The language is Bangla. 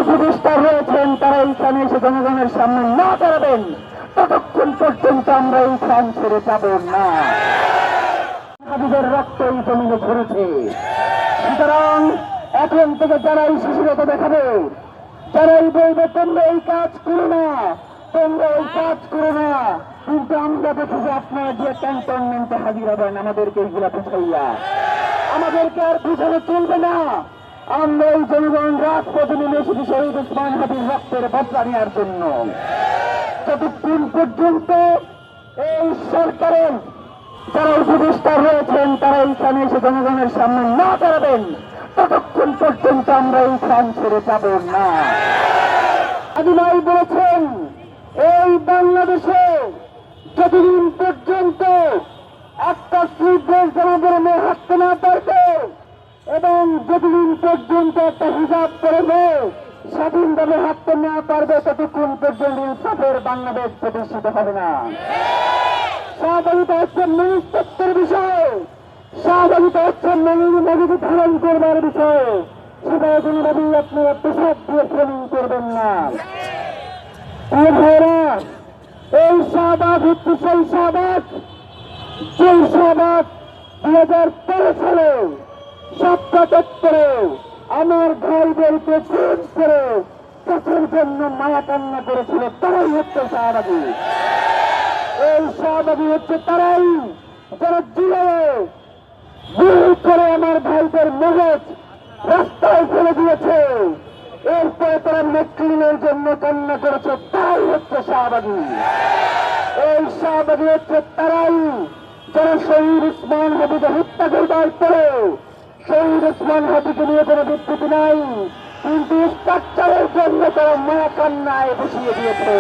উপদেষ্টা রয়েছেন তারা এইখানে এসে জনগণের সামনে না দাঁড়াবেন ততক্ষণ পর্যন্ত আমরা এই স্থান ছেড়ে যাব না। হাবিবের রক্ত এই জমিনে ঝরেছে, সুতরাং এখন থেকে যারাই শিশুরতা দেখাবে, যারাই বলবে তোমরা এই কাজ করো না, তোমরা এই কাজ করো না, কিন্তু আমরা দেখি যে আপনারা যে ক্যান্টনমেন্টে হাজির হবেন আমাদেরকে এইগুলা বুঝাইয়া, আমাদেরকে আর বুঝানো চলবে না। আমরা এই জনগণ রাজপথে নেমে এসেছি শহীদ ওসমান হাদির রক্তের বদলা নেওয়ার জন্য। যতক্ষণ পর্যন্ত এই সরকারের যারা উপদেষ্টা রয়েছেন তারা এইখানে এসে জনগণের সামনে না দাঁড়াবেন ততক্ষণ পর্যন্ত আমরা এই স্থান ছেড়ে যাব না। আদিমাই বলেছেন এই বাংলাদেশে যতদিন পর্যন্ত একটা সুইপ্রেস জমাদের মেয়ে হাঁটতে না পারবে এবং যতদিন পর্যন্ত একটা হিজাব করে মেয়ে স্বাধীনভাবে হাঁটতে না পারবে ততক্ষণ পর্যন্ত ইনসাফের বাংলাদেশ প্রতিষ্ঠিত হবে না। শাহবাগিতা হচ্ছে মনুষ্যত্বের বিষয়, শাহবাগিতা হচ্ছে নবীকে ধারণ করবার বিষয়। সেটা কোনোভাবেই আপনারা পেশাব দিয়ে ট্রেনিং করবেন না। এই শাহবাগ হচ্ছে সেই শাহবাগ যে শাহবাগ 2013 সালে ৭৭ আমার ভাইদেরকে খুন করে চাষের জন্য মায়া কান্না করেছিল, তারাই হচ্ছে শাহবাগী। এই শাহবাগী হচ্ছে তারাই যারা জিয়ে গুলি করে আমার ভাইদের মগজ রাস্তায় ফেলে দিয়েছে, এরপরে তারা মেট্রিনের জন্য কান্না করেছে, তাই হচ্ছে শাহবাগী। এই শাহবাগী হচ্ছে তারাই যারা শহীদ ওসমান হাদিকে হত্যা করবার পরে শহীদ ওসমান হাদিকে নিয়ে কোনো বিবৃতি নাই, কিন্তু স্ট্রাকচারের জন্য তারা মায়া কান্নায় বসিয়ে দিয়েছে।